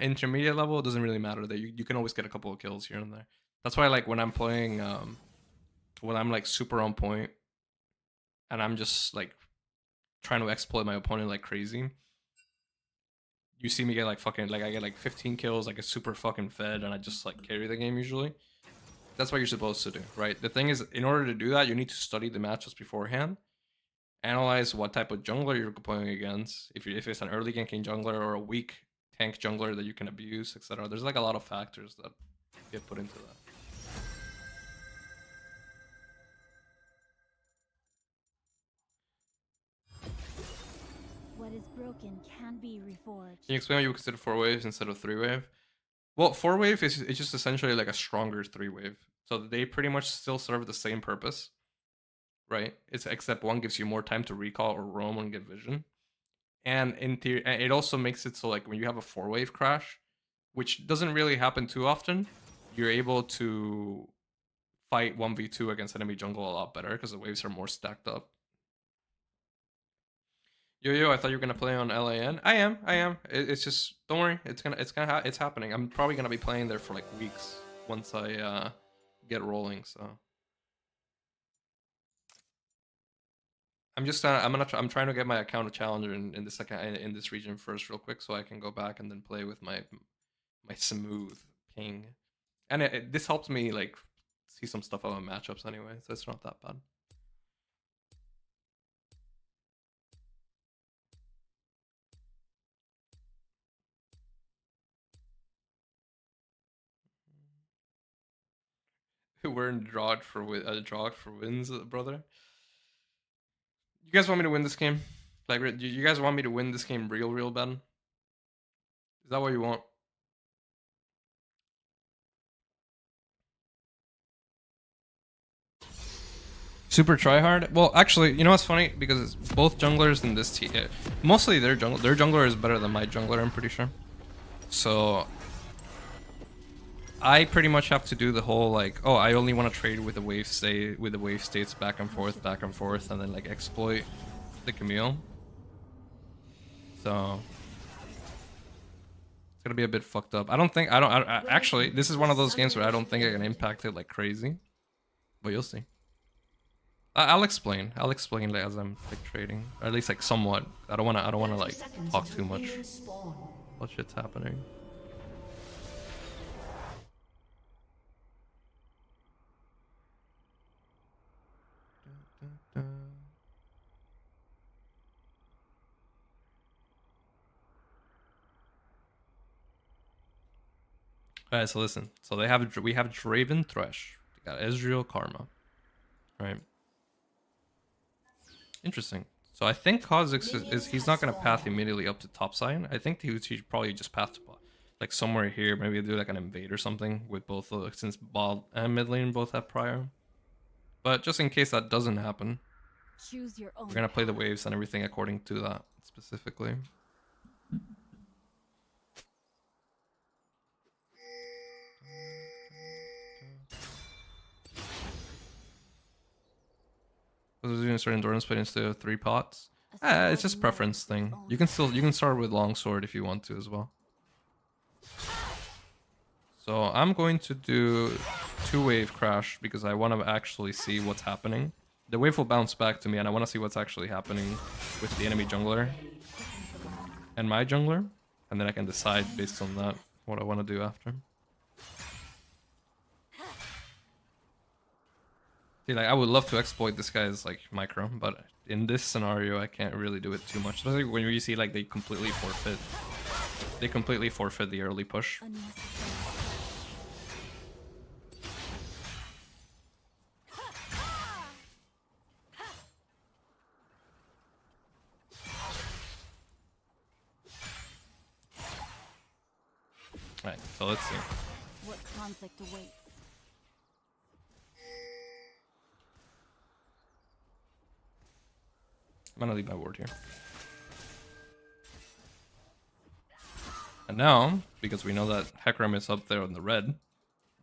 intermediate level, it doesn't really matter. That you can always get a couple of kills here and there. That's why like when I'm playing, when I'm like super on point, and I'm just like trying to exploit my opponent like crazy. You see me get like fucking like I get like 15 kills, I get super fucking fed, and I just like carry the game usually. That's what you're supposed to do, right? The thing is, in order to do that, you need to study the matchups beforehand, analyze what type of jungler you're playing against. If it's an early ganking jungler or a weak tank jungler that you can abuse, etc. There's like a lot of factors that get put into that. What is broken can be reforged. Can you explain why you would consider 4 waves instead of 3 wave? Well, 4 wave is it's just essentially like a stronger 3 wave. So they pretty much still serve the same purpose, right? It's except one gives you more time to recall or roam and get vision. And in theory, it also makes it so like when you have a 4 wave crash, which doesn't really happen too often, you're able to fight 1v2 against enemy jungle a lot better because the waves are more stacked up. Yo, I thought you were gonna play on LAN. I am. It's just don't worry. It's happening. I'm probably gonna be playing there for like weeks once I get rolling. So I'm trying to get my account a challenger in this region first, real quick, so I can go back and then play with my smooth ping. And this helps me like see some stuff out of matchups anyway, so it's not that bad. We're in drought for wins, brother. You guys want me to win this game? Like, you guys want me to win this game real bad? Is that what you want? Super tryhard? Well, actually, you know what's funny? Because it's both junglers in this team. Mostly their jungler is better than my jungler, I'm pretty sure. So I pretty much have to do the whole like, oh, I only want to trade with the wave states back and forth, and then like exploit the Camille. So it's gonna be a bit fucked up. Actually, this is one of those games where I don't think I can impact it like crazy, but you'll see. I'll explain like as I'm like trading, or at least like somewhat. I don't wanna like talk too much. What shit's happening? Alright, so listen. So we have Draven Thresh. We got Ezreal Karma. Right. Interesting. So I think Kha'Zix is he's not gonna path immediately up to top side. I think he'd probably just path to like somewhere here, maybe do like an invade or something with both since bot and mid lane both have prior. But just in case that doesn't happen, we're gonna play the waves and everything according to that specifically. Was doing a certain endurance plate instead of 3 pots? It's just preference thing. You can start with longsword if you want to as well. So I'm going to do 2 wave crash because I want to actually see what's happening. The wave will bounce back to me and I want to see what's actually happening with the enemy jungler and my jungler, and then I can decide based on that what I want to do after. See, like I would love to exploit this guy's like micro, but in this scenario I can't really do it too much. Especially when you see like they completely forfeit the early push. Alright, so let's see. What conflict awaits? I'm gonna leave my ward here. And now, because we know that Hecarim is up there on the red,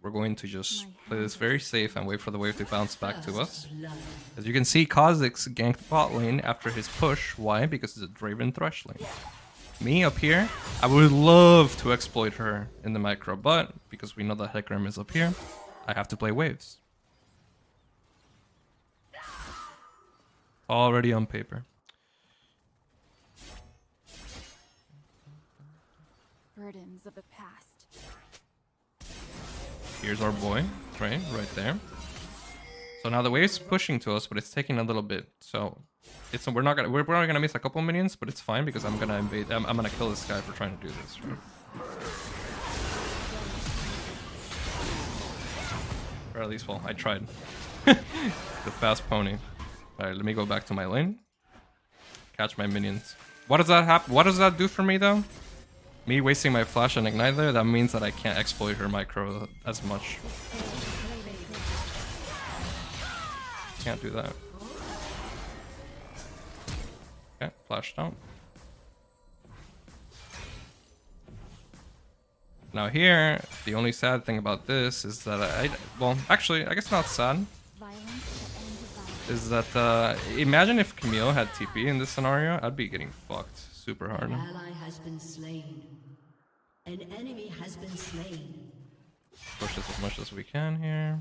we're going to just play this very safe and wait for the wave to bounce back to us. As you can see, Kha'Zix ganked bot lane after his push. Why? Because it's a Draven Thresh lane. me up here, I would love to exploit her in the micro, but because we know that Hecarim is up here, I have to play waves. Already on paper. Burdens of the past. Here's our boy, right there. So now the wave's pushing to us, but it's taking a little bit. So it's we're probably gonna miss a couple minions, but it's fine because I'm gonna invade. I'm gonna kill this guy for trying to do this. Right? Or at least, well, I tried. The fast pony. All right, let me go back to my lane. Catch my minions. What does that happen? What does that do for me though? Me wasting my flash and ignite there, that means that I can't exploit her micro as much. Can't do that. Okay, flashed out. Now here, the only sad thing about this is that well, actually, I guess not sad. Is that, imagine if Camille had TP in this scenario, I'd be getting fucked super hard. An ally has been slain. An enemy has been slain. Push this as much as we can here.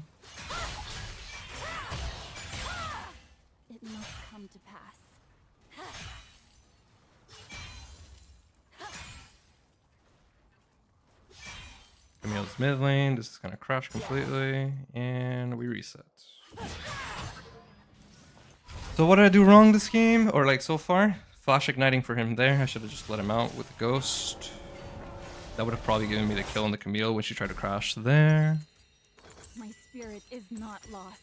It must come to pass. Camille's mid lane, this is gonna crash completely, and we reset. So what did I do wrong this game? Or like so far? Flash igniting for him there, I should have just let him out with the ghost. That would have probably given me the kill on the Camille when she tried to crash there. My spirit is not lost.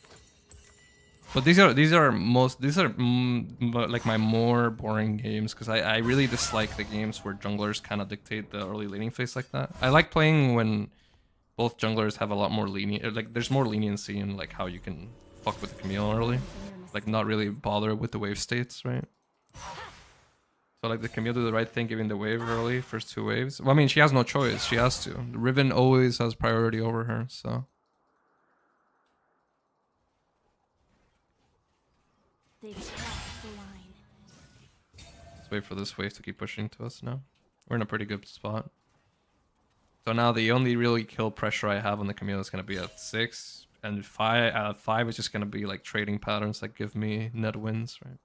But these are like my more boring games because I really dislike the games where junglers kind of dictate the early laning phase like that. I like playing when both junglers have a lot more lenient, like there's more leniency in like how you can fuck with the Camille early, like not really bother with the wave states, right? So like the Camille do the right thing, giving the wave early, first 2 waves. Well, I mean, she has no choice. She has to. Riven always has priority over her, so. They cross the line. Let's wait for this wave to keep pushing to us now. We're in a pretty good spot. So now the only really kill pressure I have on the Camille is going to be at 6. And 5 is just going to be like trading patterns that give me net wins, right?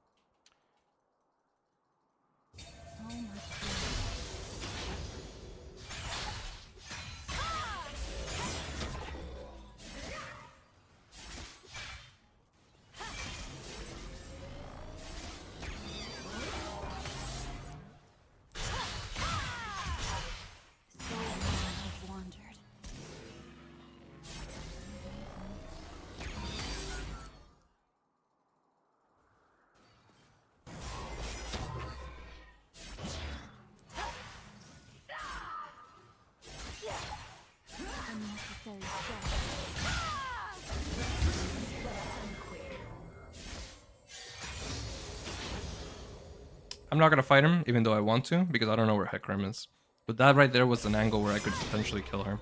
I'm not gonna fight him, even though I want to, because I don't know where Hecarim is. But that right there was an angle where I could potentially kill her.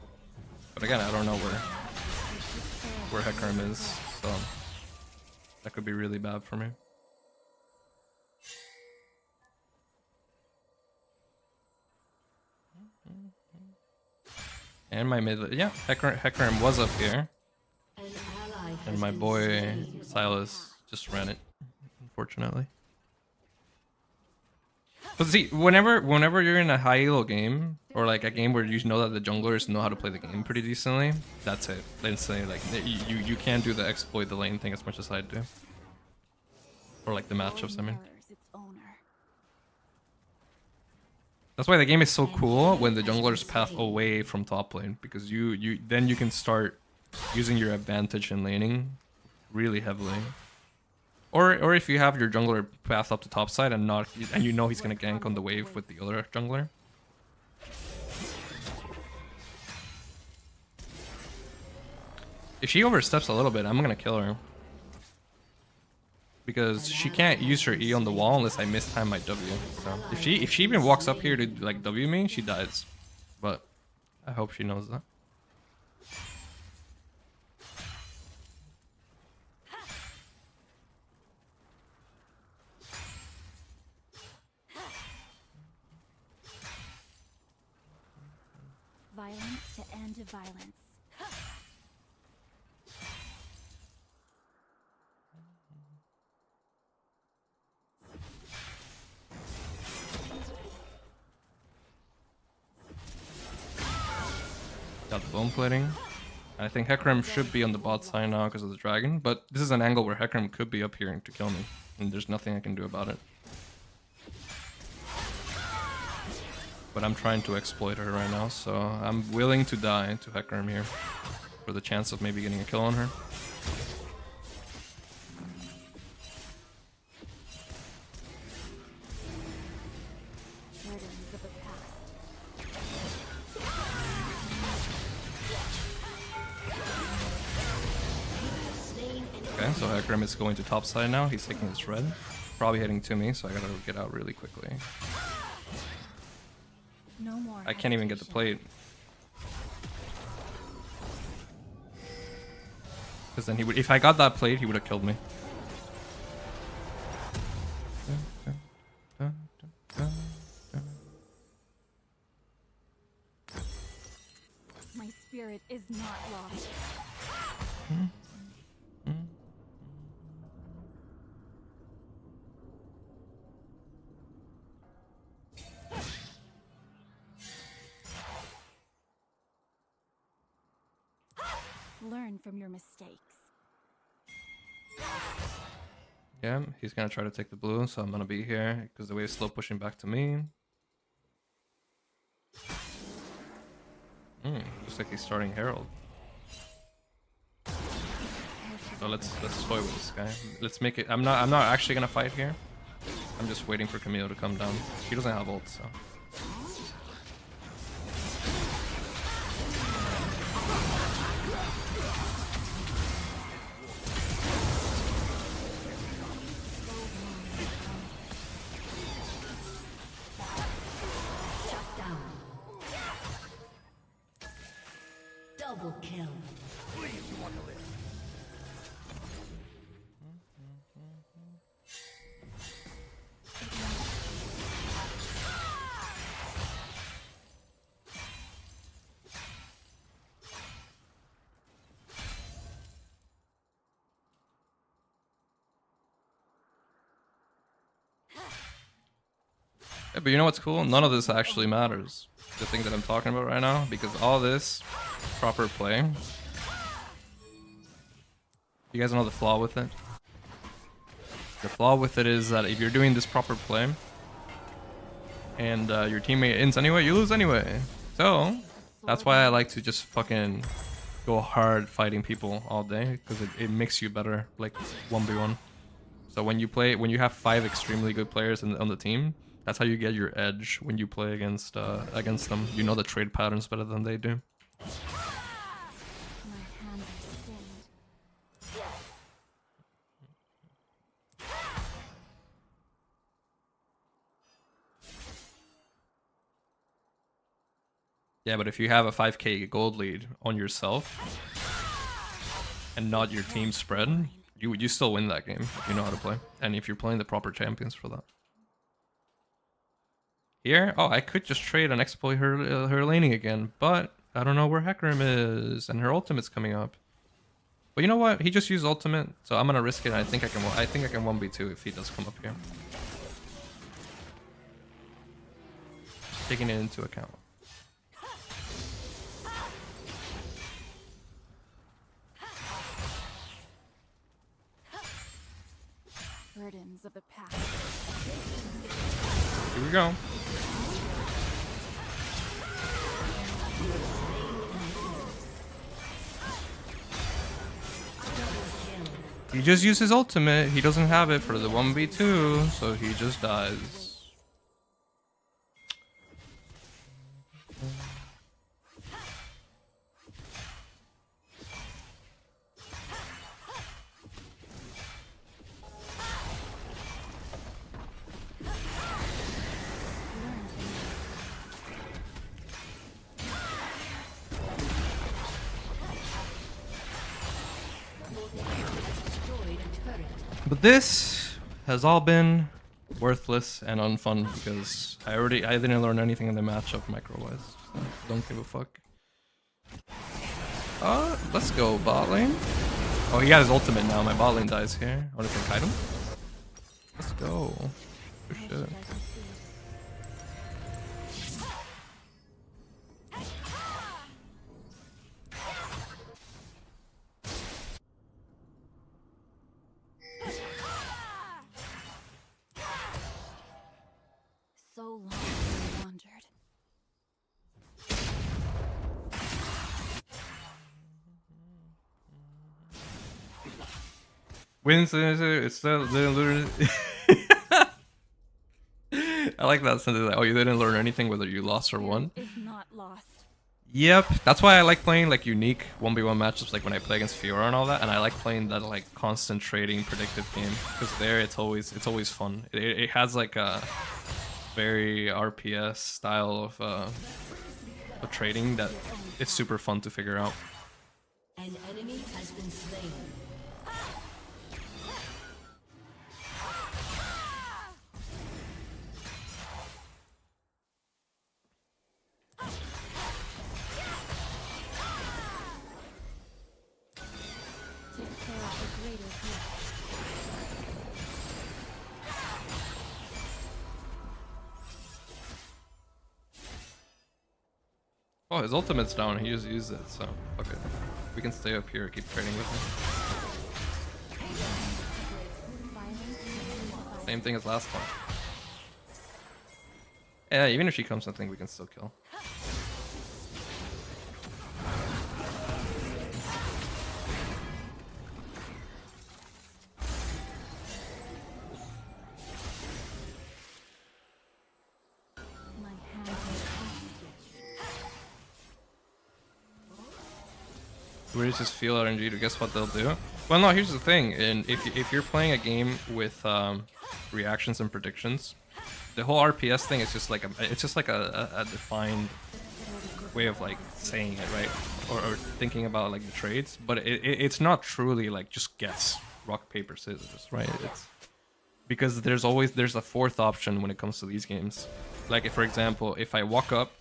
But again, I don't know where Hecarim is, so that could be really bad for me. And my mid, yeah, Hecarim was up here, and my boy Silas just ran it, unfortunately. But see, whenever you're in a high elo game, or like a game where you know that the junglers know how to play the game pretty decently, that's it. Then say like you can't do the exploit the lane thing as much as I do, or like the matchups. I mean, that's why the game is so cool when the junglers path away from top lane, because then you can start using your advantage in laning really heavily. Or if you have your jungler path up to top side and you know he's gonna gank on the wave with the other jungler. If she oversteps a little bit, I'm gonna kill her. Because she can't use her E on the wall unless I mistime my W. So if she even walks up here to like W me, she dies. But I hope she knows that. violence to end violence. Got the bone plating. I think Hecarim should be on the bot side now because of the dragon, but this is an angle where Hecarim could be up here to kill me, and there's nothing I can do about it. But I'm trying to exploit her right now, so I'm willing to die to Hecarim here for the chance of maybe getting a kill on her. Burdens of the past. Okay, so Hecarim is going to top side now. He's taking his red. Probably heading to me, so I gotta get out really quickly. No more I can't even get the hesitation. plate. Because then he would, if I got that plate, he would have killed me. My spirit is not lost. Learn from your mistakes. Yeah, he's gonna try to take the blue, so I'm gonna be here because the wave's slow pushing back to me. Looks like he's starting Herald. So let's toy with this guy. Let's make it. I'm not actually gonna fight here. I'm just waiting for Camille to come down. He doesn't have ult, so. Double kill. Yeah, but you know what's cool? None of this actually matters. The thing that I'm talking about right now, because all this proper play. You guys know the flaw with it? The flaw with it is that if you're doing this proper play and your teammate ends anyway, you lose anyway. So that's why I like to just fucking go hard fighting people all day, because it makes you better, like 1v1. So when you have 5 extremely good players on the team, that's how you get your edge when you play against them. You know the trade patterns better than they do. My hands are stained. Yeah, but if you have a 5k gold lead on yourself and not your team spread, you still win that game if you know how to play. And if you're playing the proper champions for that. Here, oh, I could just trade and exploit her laning again, but I don't know where Hecarim is, and her ultimate's coming up. But you know what? He just used ultimate, so I'm gonna risk it. I think I can 1v2 if he does come up here. Taking it into account. Burdens of the past. Here we go. He just used his ultimate. He doesn't have it for the 1v2, so he just dies. But this has all been worthless and unfun because I didn't learn anything in the matchup micro-wise. So don't give a fuck. Let's go bot lane. Oh, he got his ultimate now. My bot lane dies here. I want to kite him. Let's go. Good shit. So long we wandered. Wins. It's still didn't learn. I like that sentence. Like, oh, you didn't learn anything whether you lost or won. Is not lost. Yep, that's why I like playing like unique 1v1 matchups, like when I play against Fiora and all that, and I like playing that like constant trading predictive game because there it's always fun. It has like a very RPS style of trading that it's super fun to figure out. An enemy has been slain. Take care of the greater good. Oh, his ultimate's down. He just used it, so fuck it. We can stay up here, keep trading with him. Same thing as last time. Yeah, even if she comes, I think we can still kill. My hand is We just feel RNG to guess what they'll do. Well, no, here's the thing. And if you're playing a game with reactions and predictions, the whole RPS thing is just like a defined way of like saying it, right? Or thinking about like the trades, but it's not truly like just guess rock paper scissors, right? It's because there's a fourth option when it comes to these games. Like if, for example, if I walk up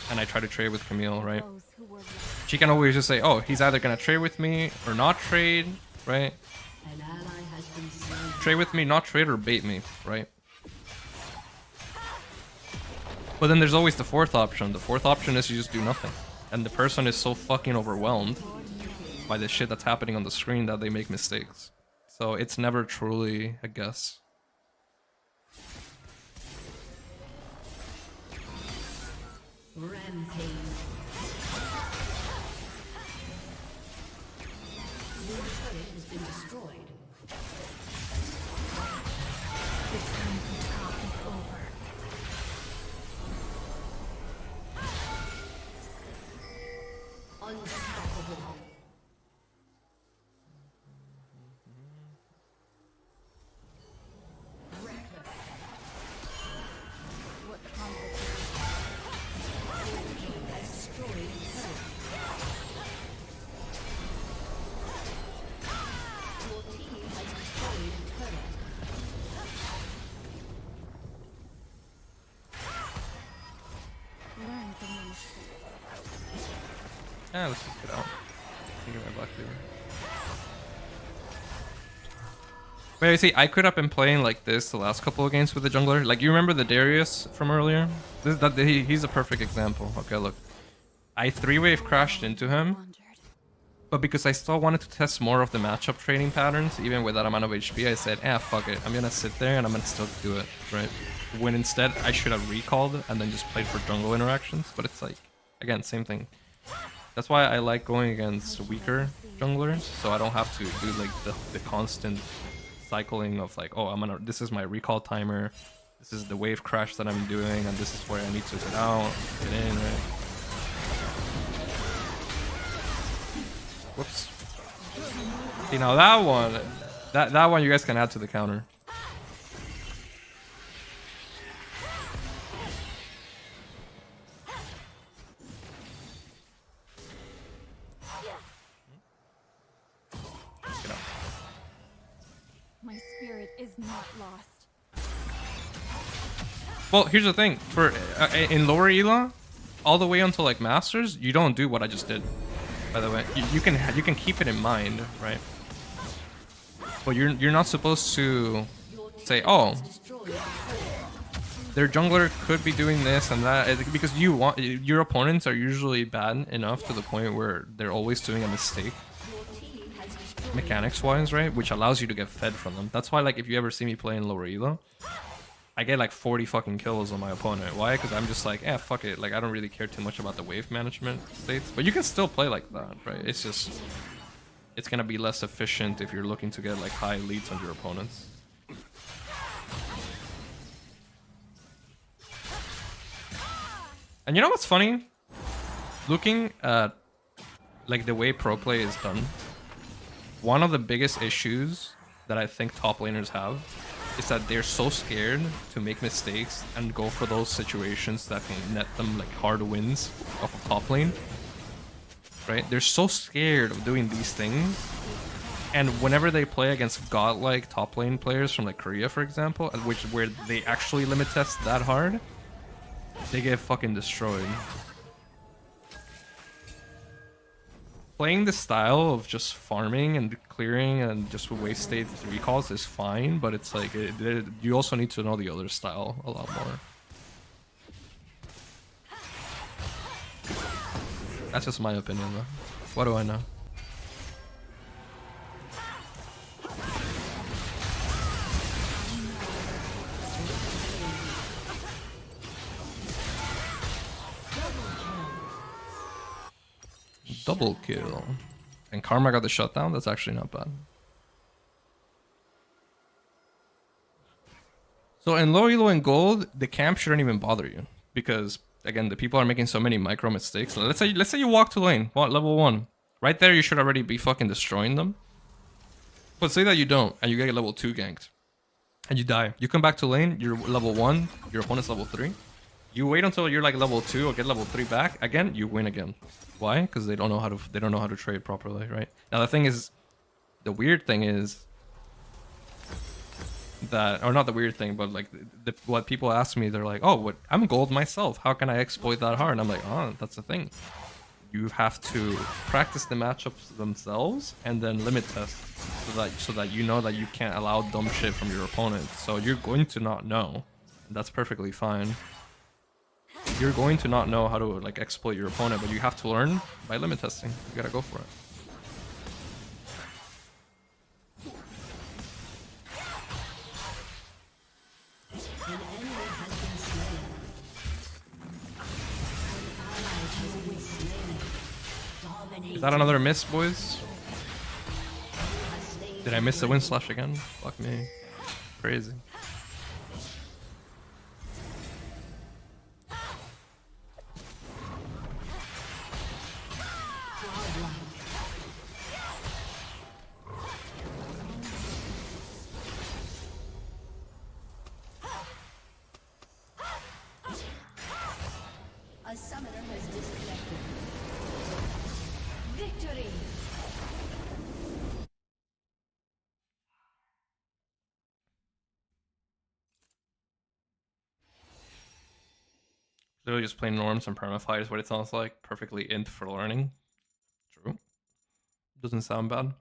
and I try to trade with Camille, right? those who were She can always just say, oh, he's either gonna trade with me or not trade, right? An ally has been slain. Trade with me, not trade, or bait me, right? But then there's always the fourth option. The fourth option is you just do nothing. And the person is so fucking overwhelmed by the shit that's happening on the screen that they make mistakes. So it's never truly a guess. Rampage. Your turret has been destroyed. the time to talk is over. Unstoppable. Reckless. What conflict Has destroyed a turret. Your team has destroyed a turret. learn from your mistakes. Yeah, let's just get out. Get my black cleaver. Wait, see, I could have been playing like this the last couple of games with the jungler. Like, you remember the Darius from earlier? He's a perfect example. Okay, look. I 3-wave crashed into him, Wandered. but because I still wanted to test more of the matchup training patterns, even with that amount of HP, I said, fuck it. I'm gonna sit there and I'm gonna still do it, right? When instead, I should have recalled and then just played for jungle interactions. But it's like, again, same thing. That's why I like going against weaker junglers, so I don't have to do like the constant cycling of like, oh, this is my recall timer, this is the wave crash that I'm doing, and this is where I need to get out, get in, right? Whoops. See, now that one you guys can add to the counter. Get out. My spirit is not lost. Well, here's the thing. For in lower Ela, all the way until like Masters, you don't do what I just did. By the way, you can keep it in mind, right? But you're not supposed to say, oh, their jungler could be doing this and that, because your opponents are usually bad enough to the point where they're always doing a mistake mechanics wise, right? Which allows you to get fed from them. That's why, like, if you ever see me play in lower elo, I get like 40 fucking kills on my opponent. Why? Because I'm just like, fuck it. Like, I don't really care too much about the wave management states. But you can still play like that, right? It's just, it's gonna be less efficient if you're looking to get like high leads on your opponents. And you know what's funny? Looking at like the way pro play is done, one of the biggest issues that I think top laners have is that they're so scared to make mistakes and go for those situations that can net them like hard wins off of top lane. Right? They're so scared of doing these things. And whenever they play against godlike top lane players from like Korea, for example, where they actually limit test that hard, they get fucking destroyed. Playing the style of just farming and clearing and just waste state recalls is fine, but it's like you also need to know the other style a lot more. That's just my opinion, though. What do I know? Double kill. And Karma got the shutdown? That's actually not bad. So in low elo and gold, the camp shouldn't even bother you. Because, again, the people are making so many micro mistakes. Let's say you walk to lane, level 1. Right there, you should already be fucking destroying them. But say that you don't, and you get level 2 ganked. And you die. You come back to lane, you're level 1, your opponent's level 3. You wait until you're like level 2 or get level 3 back, again, you win again. Why? Because they don't know how to trade properly, right? Now the thing is, the weird thing is that, or not the weird thing, but like what people ask me, they're like, oh, I'm gold myself. How can I exploit that hard? And I'm like, oh, that's the thing. You have to practice the matchups themselves and then limit test so that you know that you can't allow dumb shit from your opponent. So you're going to not know. That's perfectly fine. You're going to not know how to like exploit your opponent, but you have to learn by limit testing. You gotta go for it. Is that another miss, boys? Did I miss the wind slash again? Fuck me. Crazy. A summoner has disconnected. Victory! Literally just plain norms and permafire is what it sounds like. Perfectly int for learning. True. Doesn't sound bad.